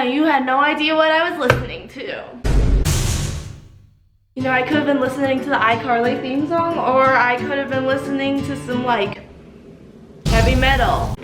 Yeah, you had no idea what I was listening to. You know, I could have been listening to the iCarly theme song, or I could have been listening to some, like, heavy metal.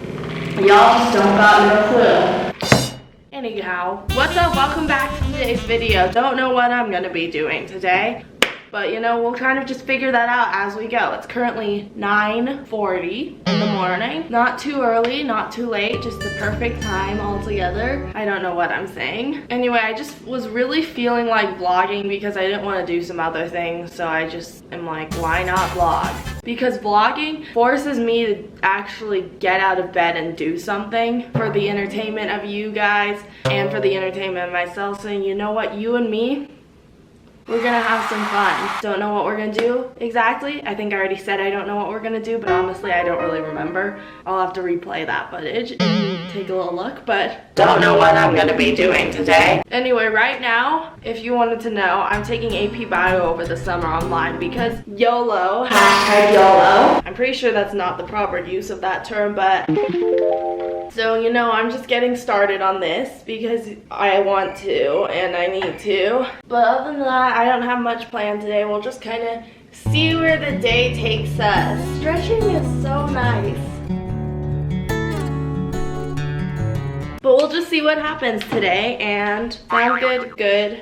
Y'all just don't got no clue. Anyhow, what's up? Welcome back to today's video. Don't know what I'm gonna be doing today, but you know, we'll kind of just figure that out as we go. It's currently 9:40 in the morning. Not too early, not too late, just the perfect time altogether. I don't know what I'm saying. Anyway, I just was really feeling like vlogging because I didn't want to do some other things, so I just am like, why not vlog? Because vlogging forces me to actually get out of bed and do something for the entertainment of you guys and for the entertainment of myself. So you know what, you and me, we're gonna have some fun. Don't know what we're gonna do exactly. I think I already said I don't know what we're gonna do, but honestly, I don't really remember. I'll have to replay that footage and take a little look, but don't know what I'm gonna be doing today. Anyway, right now, if you wanted to know, I'm taking AP Bio over the summer online because YOLO, hashtag YOLO. I'm pretty sure that's not the proper use of that term, but so, you know, I'm just getting started on this because I want to and I need to. But other than that, I don't have much planned today. We'll just kind of see where the day takes us. Stretching is so nice. But we'll just see what happens today and sound good, good,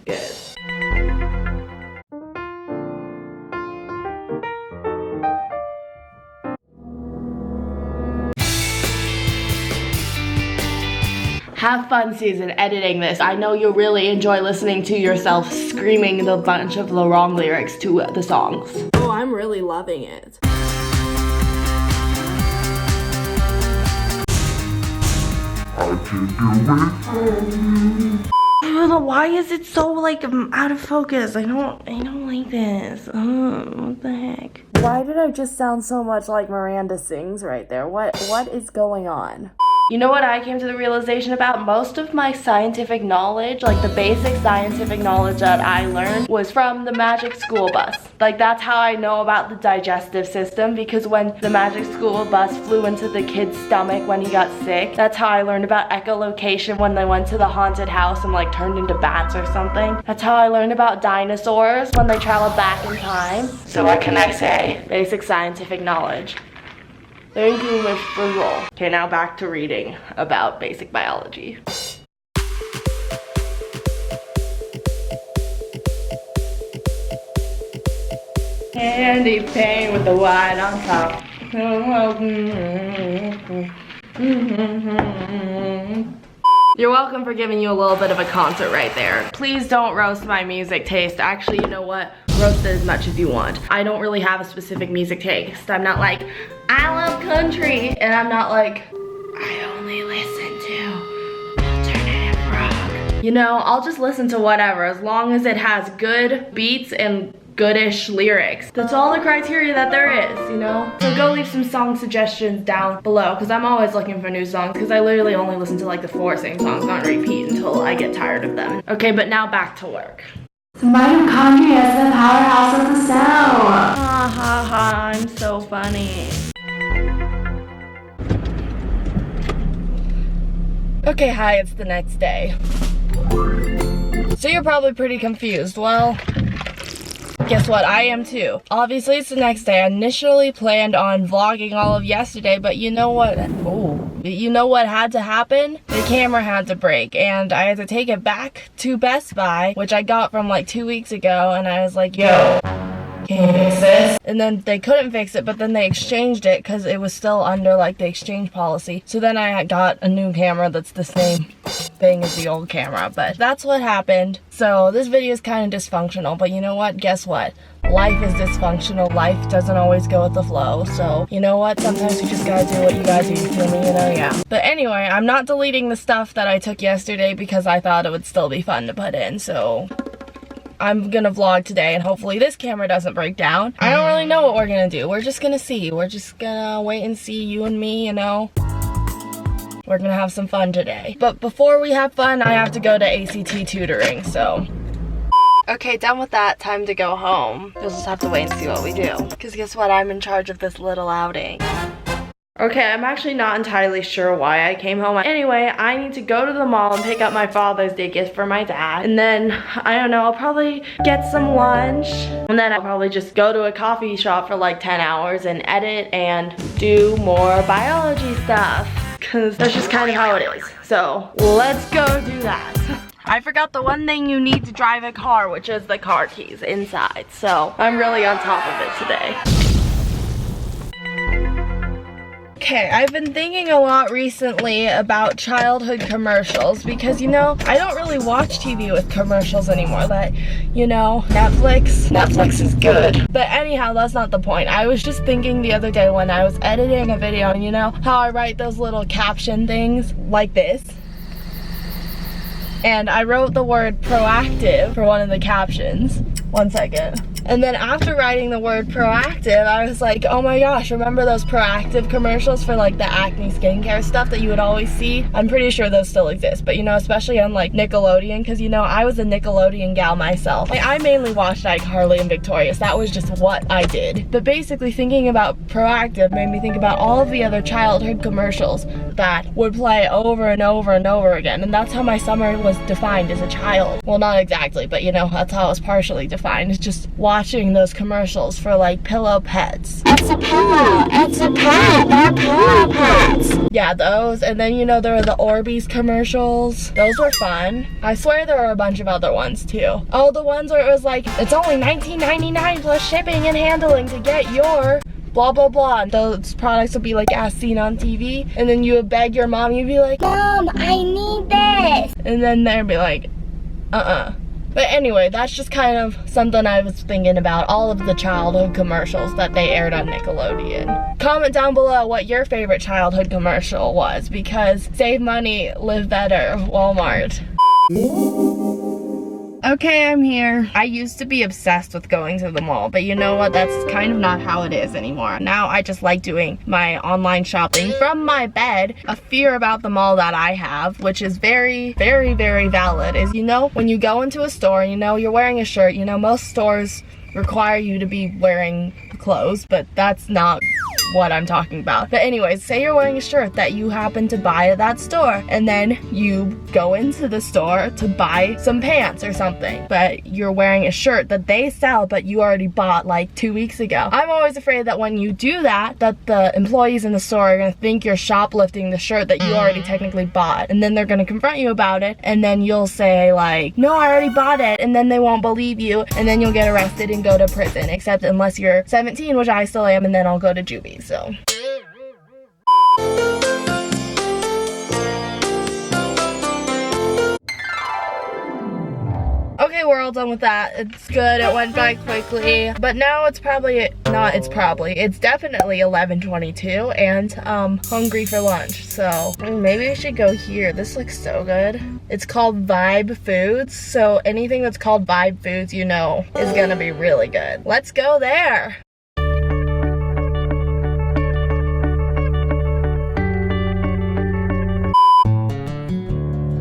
good. Have fun, Susan, editing this. I know you'll really enjoy listening to yourself screaming the bunch of the wrong lyrics to the songs. Oh, I'm really loving it. I can do it. Why is it so like out of focus? I don't like this. What the heck? Why did I just sound so much like Miranda sings right there? What is going on? You know what I came to the realization about? Most of my scientific knowledge, like the basic scientific knowledge that I learned, was from the Magic School Bus. Like, that's how I know about the digestive system, because when the Magic School Bus flew into the kid's stomach when he got sick, that's how I learned about echolocation when they went to the haunted house and like turned into bats or something. That's how I learned about dinosaurs when they traveled back in time. So what can I say? Basic scientific knowledge. Thank you, Miss Frizzle. Okay, now back to reading about basic biology. Candy paint with the white on top. You're welcome for giving you a little bit of a concert right there. Please don't roast my music taste. Actually, you know what? Roast it as much as you want. I don't really have a specific music taste. I'm not like, I love country, and I'm not like, I only listen to alternative rock. You know, I'll just listen to whatever as long as it has good beats and goodish lyrics. That's all the criteria that there is, you know? So go leave some song suggestions down below, because I'm always looking for new songs, because I literally only listen to like the 4 same songs on repeat until I get tired of them. Okay, but now back to work. Mitochondria is the powerhouse of the cell. Ha ha ha, I'm so funny. Okay, hi, it's the next day. So you're probably pretty confused. Well, guess what? I am too. Obviously, it's the next day. I initially planned on vlogging all of yesterday, but you know what? You know what had to happen? The camera had to break, and I had to take it back to Best Buy, which I got from like 2 weeks ago, and I was like, yo, can you fix this? And then they couldn't fix it, but then they exchanged it because it was still under like the exchange policy. So then I got a new camera that's the same thing as the old camera, but that's what happened. So this video is kind of dysfunctional, but you know what? Guess what? Life is dysfunctional. Life doesn't always go with the flow. So you know what? Sometimes you just gotta do what you gotta do. You feel me? You know, yeah. But anyway, I'm not deleting the stuff that I took yesterday because I thought it would still be fun to put in. So I'm gonna vlog today, and hopefully this camera doesn't break down. I don't really know what we're gonna do. We're just gonna see. We're just gonna wait and see, you and me, you know. We're gonna have some fun today. But before we have fun, I have to go to ACT tutoring, so. Okay, done with that. Time to go home. We'll just have to wait and see what we do. Because guess what? I'm in charge of this little outing. Okay, I'm actually not entirely sure why I came home. Anyway, I need to go to the mall and pick up my Father's Day gift for my dad. And then, I don't know, I'll probably get some lunch. And then I'll probably just go to a coffee shop for like 10 hours and edit and do more biology stuff. Because that's just kind of how it is. So, let's go do that. I forgot the one thing you need to drive a car, which is the car keys inside. So, I'm really on top of it today. Okay, I've been thinking a lot recently about childhood commercials because, you know, I don't really watch TV with commercials anymore. That, you know, Netflix is good. But anyhow, that's not the point. I was just thinking the other day when I was editing a video, and you know how I write those little caption things like this? And I wrote the word proactive for one of the captions. One second. And then after writing the word proactive, I was like, oh my gosh, remember those proactive commercials for like the acne skincare stuff that you would always see? I'm pretty sure those still exist, but you know, especially on like Nickelodeon, because you know, I was a Nickelodeon gal myself. Like, I mainly watched iCarly and Victorious. That was just what I did. But basically thinking about proactive made me think about all of the other childhood commercials that would play over and over and over again. And that's how my summer was defined as a child. Well, not exactly, but you know, that's how it was partially defined. It's just watching those commercials for like pillow pets. It's a pillow, it's a pet, they're pillow pets. Yeah, those. And then, you know, there were the Orbeez commercials. Those were fun. I swear there were a bunch of other ones too. Oh, the ones where it was like, it's only $19.99 plus shipping and handling to get your blah blah blah, and those products would be like as seen on TV, and then you would beg your mom, you'd be like, Mom, I need this, and then they'd be like, But anyway, that's just kind of something I was thinking about, all of the childhood commercials that they aired on Nickelodeon. Comment down below what your favorite childhood commercial was, because save money, live better, Walmart. Okay, I'm here. I used to be obsessed with going to the mall, but you know what? That's kind of not how it is anymore. Now I just like doing my online shopping from my bed. A fear about the mall that I have, which is very, very, very valid, is, you know, when you go into a store, you know, you're wearing a shirt, you know, most stores require you to be wearing clothes, but that's not what I'm talking about. But anyways, say you're wearing a shirt that you happen to buy at that store, and then you go into the store to buy some pants or something, but you're wearing a shirt that they sell but you already bought like 2 weeks ago. I'm always afraid that when you do that, that the employees in the store are gonna think you're shoplifting the shirt that you already technically bought, and then they're gonna confront you about it, and then you'll say like, no, I already bought it, and then they won't believe you, and then you'll get arrested and go to prison, except unless you're 17, which I still am, and then I'll go to juvie. So okay, we're all done with that. It's good, it went by quickly, but now it's definitely 11:22, and hungry for lunch, so maybe I should go here. This looks so good. It's called Vibe Foods, so anything that's called Vibe Foods, you know, is gonna be really good. Let's go there.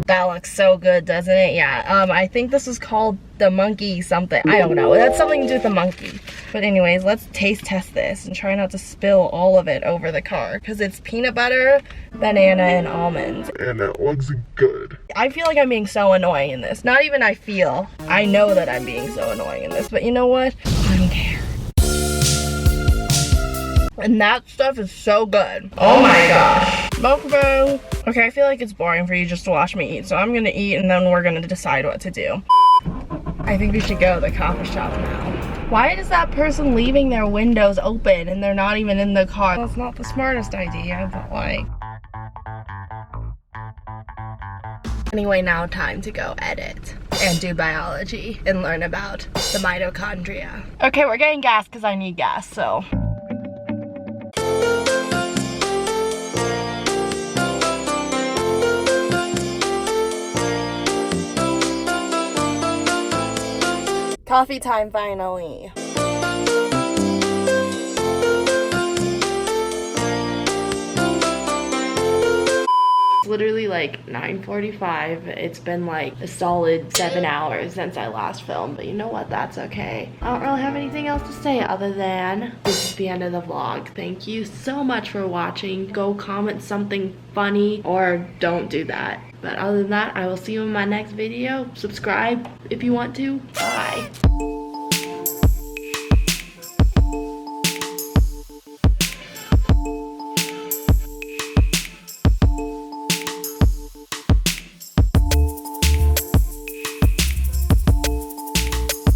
That looks so good, doesn't it? Yeah, I think this is called the monkey something. I don't know. That's something to do with the monkey. But anyways, let's taste test this and try not to spill all of it over the car, because it's peanut butter, banana, and almonds. And it looks good. I feel like I'm being so annoying in this. Not even I feel. I know that I'm being so annoying in this, but you know what? I don't care. And that stuff is so good. Oh my gosh. Mukbang. Okay, I feel like it's boring for you just to watch me eat, so I'm gonna eat and then we're gonna decide what to do. I think we should go to the coffee shop now. Why is that person leaving their windows open and they're not even in the car? That's not the smartest idea, but like. Anyway, now time to go edit and do biology and learn about the mitochondria. Okay, we're getting gas because I need gas, so. Coffee time finally. Literally like 9:45. It's been like a solid 7 hours since I last filmed, but you know what, that's okay. I don't really have anything else to say other than this is the end of the vlog. Thank you so much for watching. Go comment something funny or don't do that. But other than that, I will see you in my next video. Subscribe if you want to. Bye.